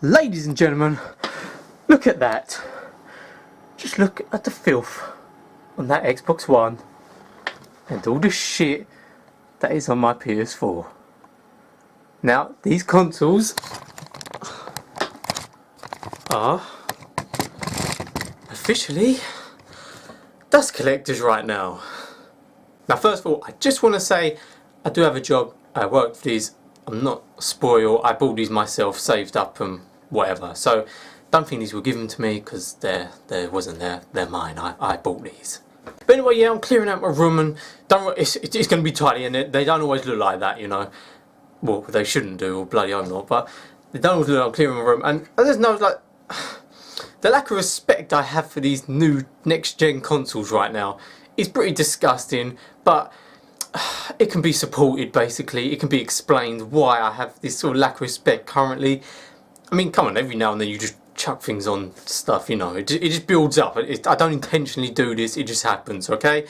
Ladies and gentlemen, look at that. Just look at the filth on that Xbox One and all the shit that is on my PS4. Now, these consoles are officially dust collectors right now. Now, first of all, I just want to say I do have a job. I work for these. I'm not spoiled. I bought these myself, saved up and whatever. So don't think these were given to me because they're mine. I bought these. But anyway, yeah, I'm clearing out my room and it's going to be tidy, and they don't always look like that, you know. Well, they shouldn't do, or bloody hope not. But they don't always look like I'm clearing my room, and I just know like the lack of respect I have for these new next-gen consoles right now is pretty disgusting. But it can be supported, basically. It can be explained why I have this sort of lack of respect currently. I mean, come on, every now and then you just chuck things on stuff, you know. It just builds up. I don't intentionally do this, it just happens, okay?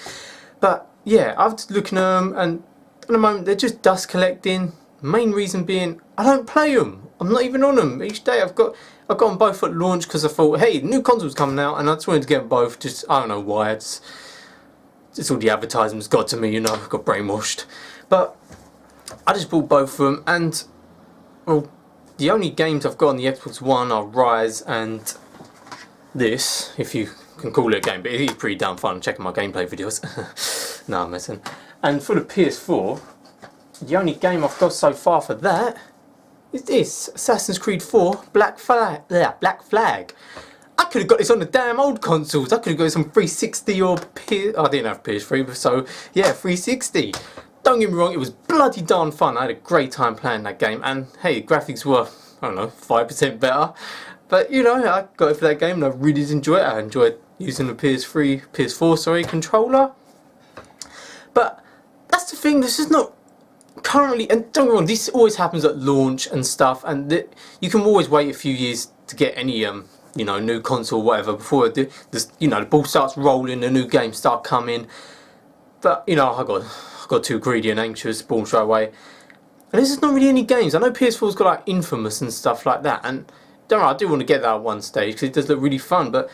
But yeah, I was looking at them, and at the moment they're just dust collecting. Main reason being, I don't play them. I'm not even on them. Each day I've got them both at launch because I thought, hey, new console's coming out, and I just wanted to get them both. Just, I don't know why. It's all the advertisements got to me, you know. I got brainwashed. But I just bought both of them, and well, the only games I've got on the Xbox One are Rise and this, if you can call it a game, but it is pretty damn fun checking my gameplay videos. No, I'm messing. And for the PS4, the only game I've got so far for that is this, Assassin's Creed 4 Black Flag. I could have got this on the damn old consoles. I could have got this on 360 or I didn't have PS3, so yeah, 360. Don't get me wrong, it was bloody darn fun. I had a great time playing that game, and hey, graphics were, I don't know, 5% better. But you know, I got it for that game and I really did enjoy it. I enjoyed using the PS4 controller. But that's the thing, this is not currently, and don't get me wrong, this always happens at launch and stuff, and you can always wait a few years to get any you know, new console or whatever before you know, the ball starts rolling, the new games start coming. But you know, I got too greedy and anxious, bought straight away. And this is not really any games. I know PS4's got like Infamous and stuff like that, and don't know, I do want to get that at one stage because it does look really fun, but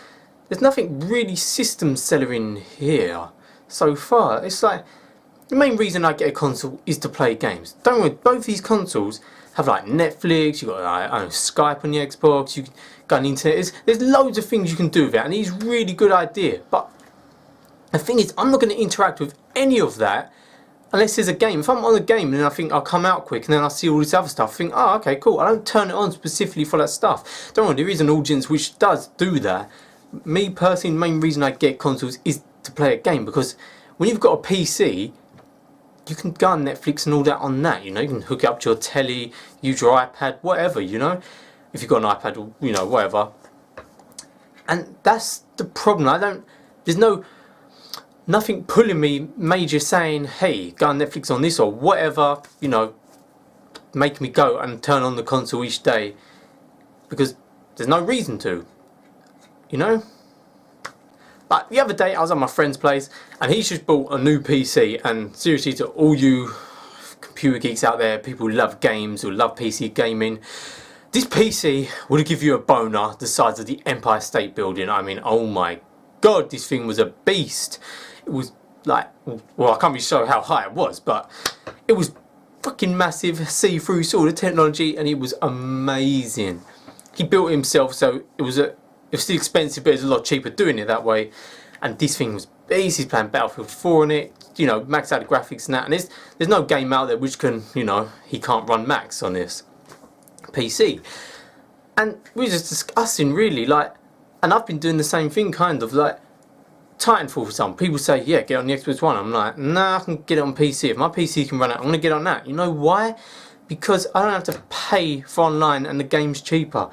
there's nothing really system seller in here so far. It's like, the main reason I get a console is to play games. Don't worry, both these consoles have like Netflix, you've got like, I don't know, Skype on the Xbox, you got an internet, there's loads of things you can do with it, and it's a really good idea. But the thing is, I'm not going to interact with any of that unless there's a game. If I'm on a game and then I think I'll come out quick and then I see all this other stuff, I think, oh, okay, cool. I don't turn it on specifically for that stuff. Don't worry, there is an audience which does do that. Me personally, the main reason I get consoles is to play a game, because when you've got a PC, you can go on Netflix and all that on that, you know. You can hook it up to your telly, use your iPad, whatever, you know. If you've got an iPad or, you know, whatever. And that's the problem. There's nothing pulling me major saying, hey, go on Netflix on this or whatever, you know, make me go and turn on the console each day, because there's no reason to, you know. But the other day I was at my friend's place and he's just bought a new PC, and seriously, to all you computer geeks out there, people who love games, who love PC gaming, this PC would give you a boner the size of the Empire State Building. I mean, oh my god, this thing was a beast. It was like, well, I can't really show how high it was, but it was fucking massive, see-through sort of technology, and it was amazing. He built it himself, so it was still expensive, but it was a lot cheaper doing it that way. And this thing was beast. He's playing Battlefield 4 on it, you know, maxed out the graphics and that. And there's no game out there which can, you know, he can't run max on this PC. And we were just discussing really, like, and I've been doing the same thing, kind of like Titanfall, for example. People say, yeah, get on the Xbox One. I'm like, nah, I can get it on PC. If my PC can run it, I'm going to get on that. You know why? Because I don't have to pay for online and the game's cheaper.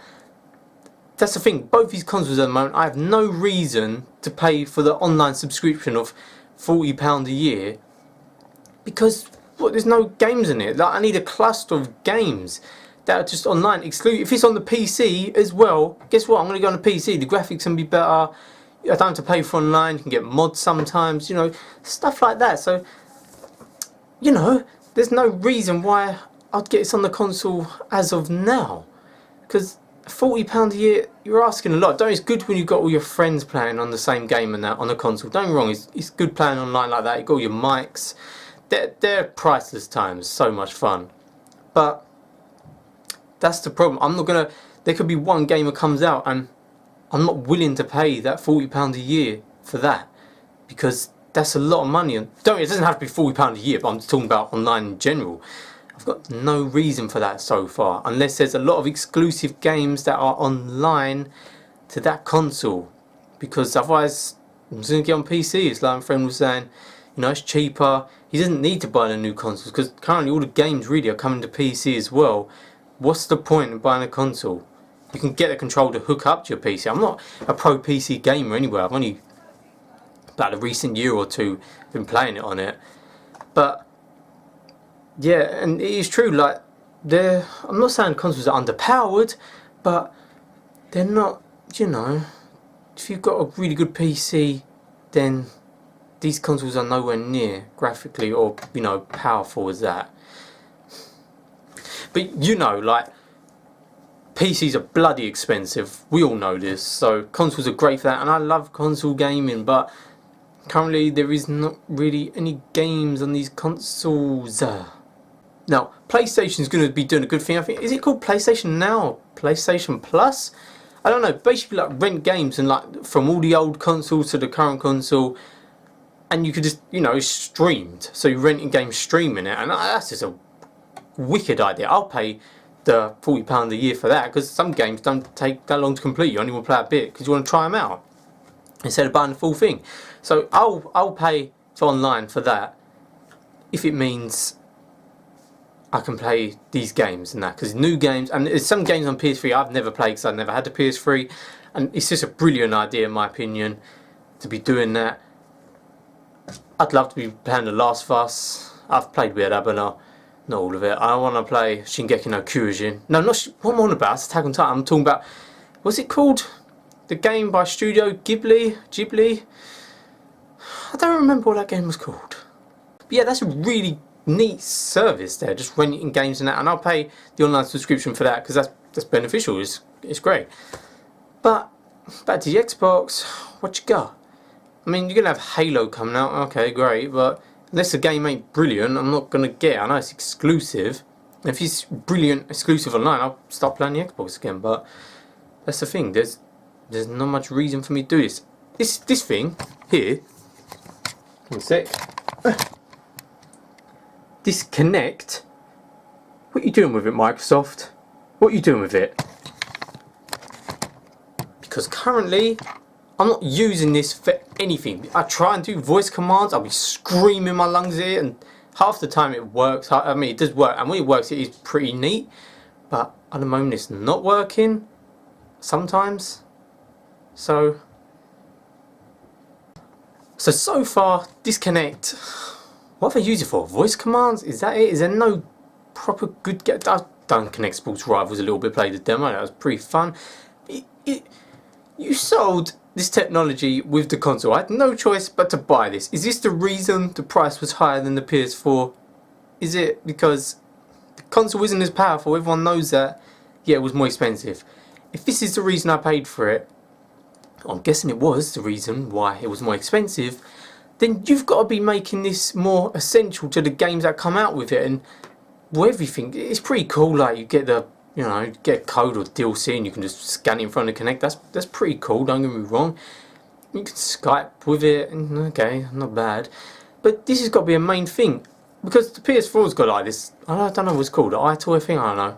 That's the thing. Both these consoles at the moment, I have no reason to pay for the online subscription of £40 a year, because there's no games in it. Like, I need a cluster of games that are just online exclusive. If it's on the PC as well, guess what? I'm going to go on the PC. The graphics can be better. I don't have to pay for online. You can get mods sometimes, you know, stuff like that. So, you know, there's no reason why I'd get this on the console as of now, because £40 a year, you're asking a lot. Don't, it's good when you've got all your friends playing on the same game and that on a console. Don't get me wrong, it's good playing online like that. You've got all your mics. They're priceless times, so much fun. But that's the problem. I'm not gonna. There could be one game that comes out, and I'm not willing to pay that £40 a year for that, because that's a lot of money. And it doesn't have to be £40 a year, but I'm just talking about online in general. I've got no reason for that so far, unless there's a lot of exclusive games that are online to that console, because otherwise I'm just gonna get on PC. It's like my friend was saying, you know, it's cheaper. He doesn't need to buy the new consoles, because currently all the games really are coming to PC as well. What's the point of buying a console? You can get a controller to hook up to your PC. I'm not a pro PC gamer anyway. I've only about a recent year or two been playing it on it, but yeah, and it is true. Like, I'm not saying consoles are underpowered, but they're not. You know, if you've got a really good PC, then these consoles are nowhere near graphically or, you know, powerful as that. But you know, like, PCs are bloody expensive. We all know this. So consoles are great for that, and I love console gaming, but currently there is not really any games on these consoles. Now, PlayStation is going to be doing a good thing. I think, is it called PlayStation Now? PlayStation Plus? I don't know. Basically, like, rent games and, like, from all the old consoles to the current console, and you could just, you know, it's streamed. So you're renting games, streaming it, and that's just a wicked idea. I'll pay the £40 a year for that, because some games don't take that long to complete. You only want to play a bit because you want to try them out instead of buying the full thing. So I'll pay for online for that if it means I can play these games and that, because new games, and there's some games on PS3 I've never played because I've never had the PS3, and it's just a brilliant idea in my opinion to be doing that. I'd love to be playing The Last of Us. I've played with that, but not all of it. I want to play Shingeki no Kyojin. No, not what I'm on about. It's Attack on Titan. I'm talking about, what's it called? The game by Studio Ghibli. I don't remember what that game was called. But yeah, that's a really neat service there, just renting games and that, and I'll pay the online subscription for that because that's beneficial. It's great. But back to the Xbox, what you got? I mean, you're gonna have Halo coming out, okay, great, but unless the game ain't brilliant, I'm not gonna get it. I know it's exclusive. If it's brilliant exclusive online, I'll start playing the Xbox again. But that's the thing. There's not much reason for me to do this. This thing here. One sec. This Kinect. What are you doing with it, Microsoft? What are you doing with it? Because currently, I'm not using this for anything. I try and do voice commands. I'll be screaming my lungs at it, and half the time it works. I mean, it does work, and when it works, it is pretty neat. But at the moment, it's not working. Sometimes. So far, disconnect. What have I used it for? Voice commands? Is that it? Is there no proper good get? I've done Kinect Sports Rivals a little bit, played the demo. That was pretty fun. You sold this technology with the console. I had no choice but to buy this. Is this the reason the price was higher than the PS4? Is it because the console isn't as powerful? Everyone knows that. Yeah, it was more expensive. If this is the reason I paid for it, I'm guessing it was the reason why it was more expensive, then you've got to be making this more essential to the games that come out with it, and everything. It's pretty cool. Like, you get the, you know, get a code or DLC and you can just scan it in front of Kinect. That's pretty cool, don't get me wrong. You can Skype with it, and okay, not bad. But this has got to be a main thing, because the PS4's got like this, I don't know what it's called, an iToy thing, I don't know.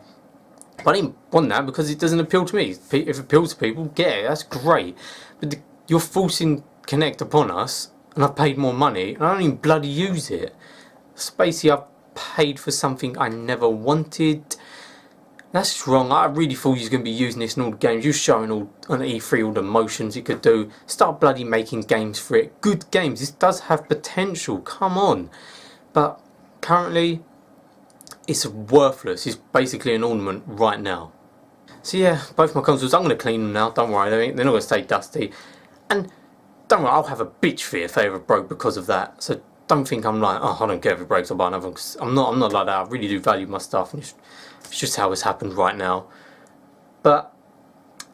But I didn't want that because it doesn't appeal to me. If it appeals to people, get it, that's great. But you're forcing Kinect upon us, and I've paid more money, and I don't even bloody use it. So basically, I've paid for something I never wanted. That's just wrong. I really thought you was going to be using this in all the games. You're showing all on E3 all the motions it could do. Start bloody making games for it. Good games. This does have potential. Come on. But currently, it's worthless. It's basically an ornament right now. So yeah, both my consoles, I'm going to clean them now. Don't worry, they're not going to stay dusty. And don't worry, I'll have a bitch fit if they ever broke because of that. So don't think I'm like, oh, I don't care if it breaks, I'll buy another one. Cause I'm not like that. I really do value my stuff, and it's just how it's happened right now. But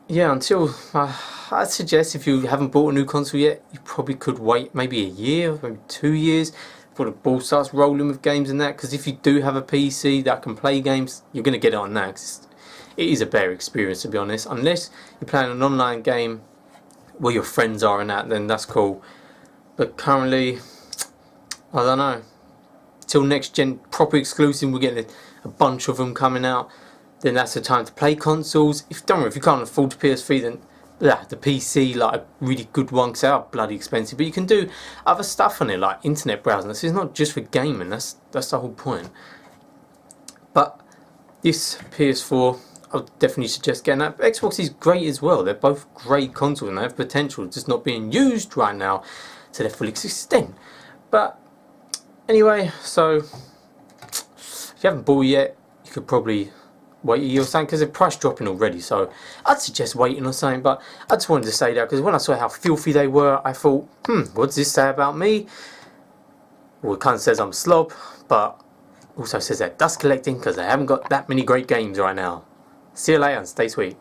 yeah, until I'd suggest if you haven't bought a new console yet, you probably could wait maybe a year, maybe 2 years before the ball starts rolling with games and that. Because if you do have a PC that can play games, you're going to get it on that. 'Cause it is a better experience, to be honest. Unless you're playing an online game where your friends are and that, then that's cool. But currently, I don't know. Till next gen proper exclusive, we're getting a bunch of them coming out. Then that's the time to play consoles. If don't worry, if you can't afford the PS3, then yeah, the PC, like a really good one, because they are bloody expensive. But you can do other stuff on it, like internet browsing. This is not just for gaming. That's the whole point. But this PS4, I would definitely suggest getting that. Xbox is great as well. They're both great consoles and they have potential, just not being used right now to their full extent. But anyway, so if you haven't bought it yet, you could probably wait a year or something, because the price dropping already. So I'd suggest waiting or something. But I just wanted to say that because when I saw how filthy they were, I thought, what does this say about me? Well, it kind of says I'm a slob, but also says they're dust collecting because they haven't got that many great games right now. See you later and stay sweet.